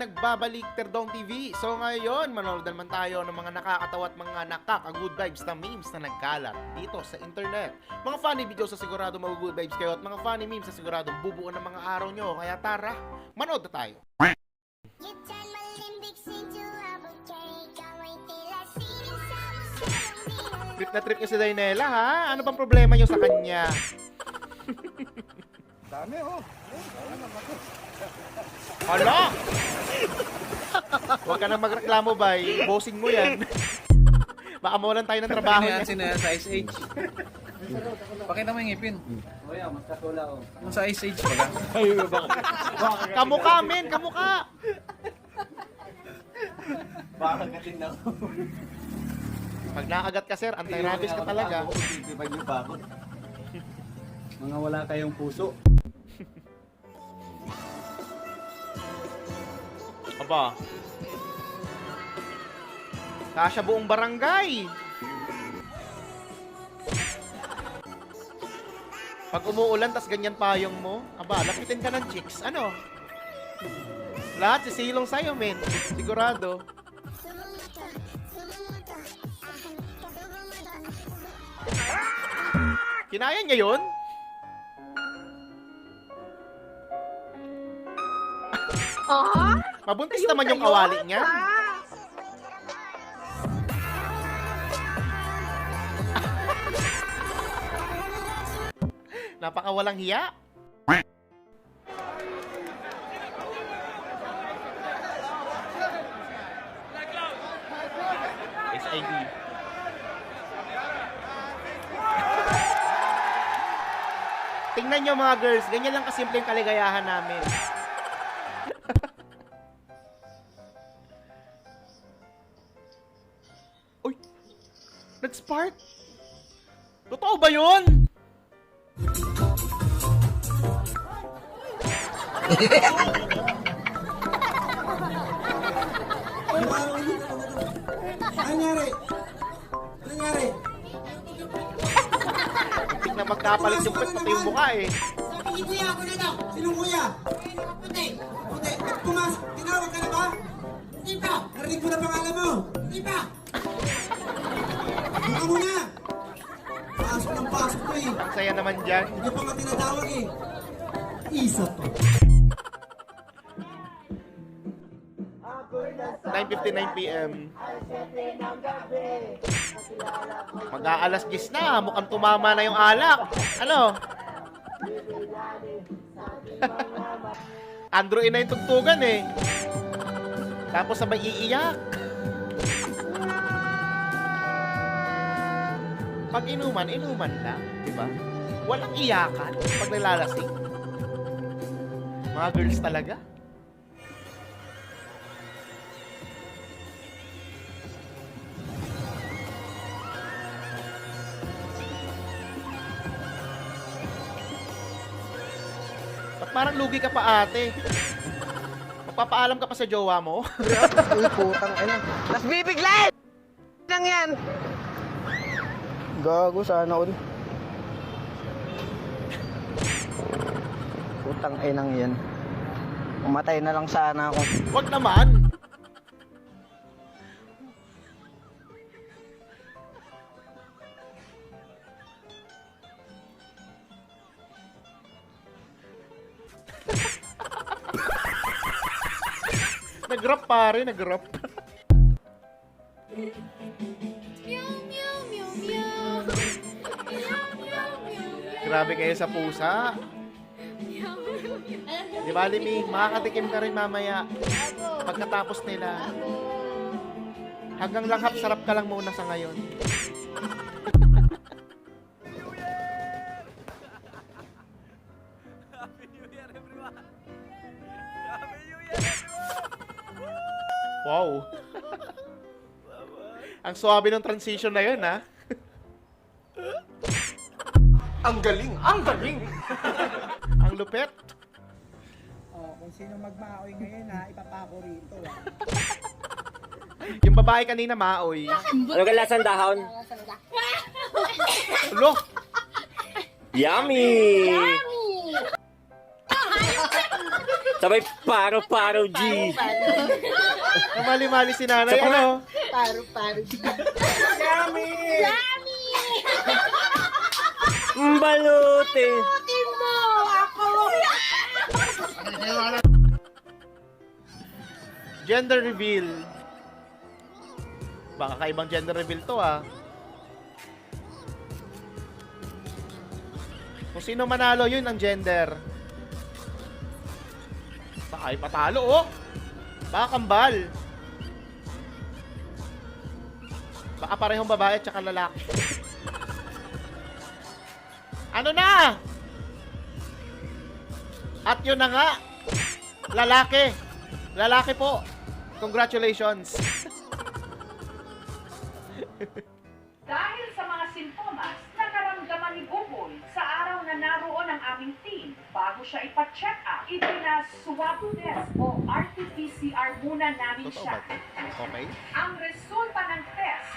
nagbabalik Terdong TV. So ngayon, manonood naman tayo ng mga nakakatawa at mga nakaka-good vibes na memes na nagkalat dito sa internet. Mga funny videos sa sigurado mag-good vibes kayo at mga funny memes sa sigurado bubuo ng mga araw nyo. Kaya tara, manood na tayo. Trip na trip niya si Dainela, ha? Ano bang problema nyo sa kanya? Dami, oh. Hala! Huwag ka nang magreklamo, bay. Bossing mo yan. Baka mawalan tayo ng trabaho. Sino yan sa Ice Age? Pakita mo yung ngipin. Oh, yeah, mas katula, oh. Ano sa Ice Age pala? Kamukha, men! Kamukha! Baka katin na ako. Pag nakagat ka, sir, anti-rabies ka talaga. Pag yung bakot. Mga wala kayong puso. Aba. Kasya buong barangay. Pag umuulan, tas ganyan payong mo, aba, lapitin ka ng chicks. Ano? Lahat sisilong sa'yo, men. Sigurado. Kinaya niya yun? Mabuntis naman yung kawali niya. Napakawalang hiya. SID. Tingnan nyo mga girls, ganyan lang kasimple yung kaligayahan namin. Uy! Nag-spark? Totoo ba yun? Nangyari? Nangyari? Muntik na magkapalit yung pati yung mukha eh. Sabi ni Kuya, ako na daw. Sinong Kuya? Puti. Puti. At pumasok. Tinawag ka na ba? Hindi pa. Narinig ko na pangalan mo. Hindi pa. Buka mo na. Pasok ng pasok ko eh. Saya naman dyan. Hindi pa nga tinatawag eh. Isa pa. 9:59 PM. Mag-aalas 10 na. Mukhang tumama na yung alak. Ano? Android na yung tugtugan eh. Tapos sabay iiyak. Pag inuman, inuman lang. Diba? Walang iyakan pag nalalasing. Mga girls talaga. Parang lugi ka pa, ate. Magpapaalam ka pa sa jowa mo. Uy, putang ina. Nas bibiglan! Lang yan! Gago, sana all. Putang inang yan. Umatay na lang sana ako. Wag naman. Nag-rap pare, nag-rap. Grabe kayo sa pusa. Di ba, Limi? Makakatikim ka rin mamaya. Pagkatapos nila. Hanggang langhap, sarap ka lang muna sa ngayon. Wow. Ang suwabe ng transition na yun, ha? Ang galing! Ang galing! Ang lupet. Oh, kung sino magmaoy ngayon ha, ipapako rito. Yung babae kanina maoy. Ano ka lasang dahon? Ulo! Yummy! Sabay paro-paro, G. Namali-mali si nanay, ano? Balute. Gender reveal. Baka kaibang gender reveal to, ah. Kung sino manalo, yun ang gender. Baka ay patalo, oh. Baka kambal. Baka parehong babae at saka lalaki. Ano na? At yun na nga. Lalaki. Lalaki po. Congratulations. Dahil sa mga simptomas na naramdaman ni Buboy sa araw na naroon ang aming team, bago siya ipa-check up, ipina-swab test o RT-PCR muna namin Totoo siya. ba? Okay. Ang resulta ng test,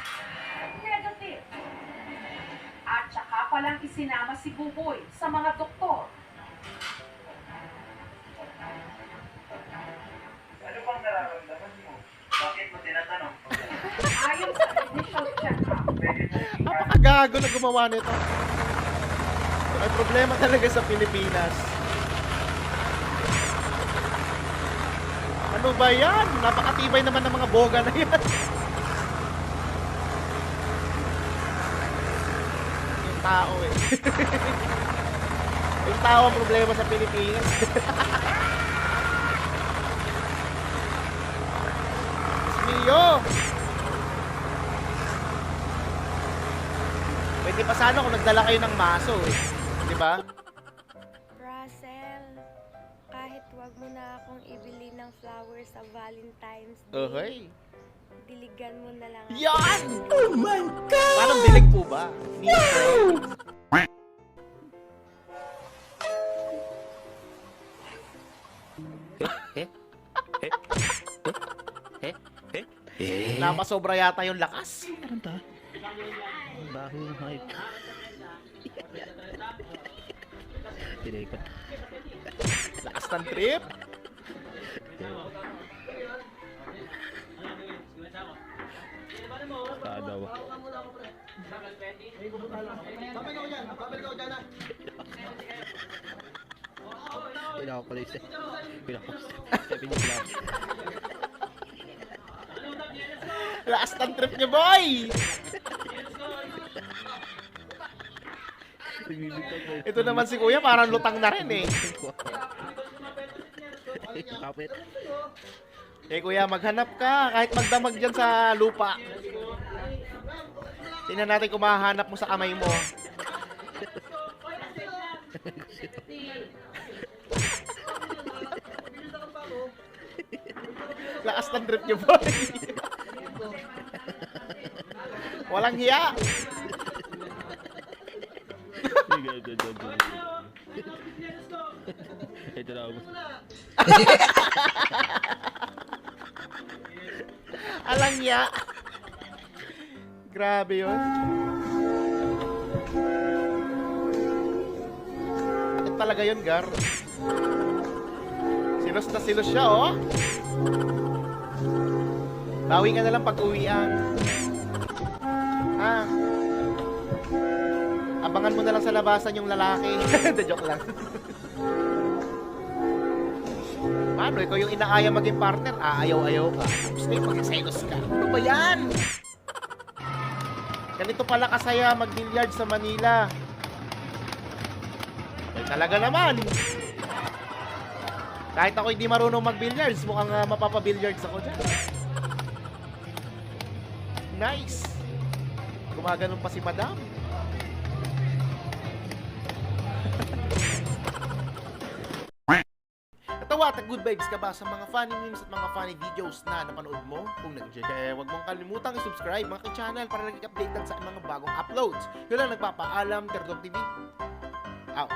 negative. At saka palang isinama si Buboy sa mga doktor. Ano bang nararamdaman mo? Bakit mo tinatanong? Ayon sa initial check-up, Napakagago na gumawa nito. May problema talaga sa Pilipinas. Ano ba yan? Napakatibay naman ng mga boga na yan. Yung tao eh. Yung tao ang problema sa Pilipinas. Mio! Pwede pa sana kung nagdala kayo ng maso eh. Di ba? Russell, kahit wag mo na akong ibili ng flowers sa Valentine's Day, Okay. diligan mo na lang ako. Yan! Oh my God! Parang dilig po ba? Napasobra yata yung lakas. Baho ng hype. Tinekot. Lakas ng trip. Tadaw. Pinakapalis eh. Pinakapalis. Sabi niya lang. Lakas ng trip niyo, boy! Ito naman si kuya, parang lutang na rin eh. Kapit. Eh kuya, maghanap ka. Kahit magdamag dyan sa lupa. Tingnan natin kung mahahanap mo sa kamay mo. Lakas ng trip niyo, boy. Walang hiya. Ito na ako. Alang hiya. Grabe yun. Bakit talaga yun, Gar? Silos na silos siya, oh. Bawi ka na lang pag-uwian. Ha? Abangan mo na lang sa labasan yung lalaki. The joke lang. Paano? Ikaw yung inaaya maging partner. Ayaw-ayaw ka. Gusto yung mag-selos ka. Ano ba yan? Ganito pala kasaya mag-billiard sa Manila. Eh, talaga naman. Kahit ako hindi marunong mag-billiards, mukhang mapapa-billiards ako dyan. Nice. Gumaganon pa si Madam. Natawa at good vibes ka ba sa mga funny memes at mga funny videos na napanood mo? Kung nag-enjoy ka, huwag mong kalimutang i-subscribe mga channel para lagi updated sa mga bagong uploads. Yun lang, nagpapaalam, Terdog TV. Out.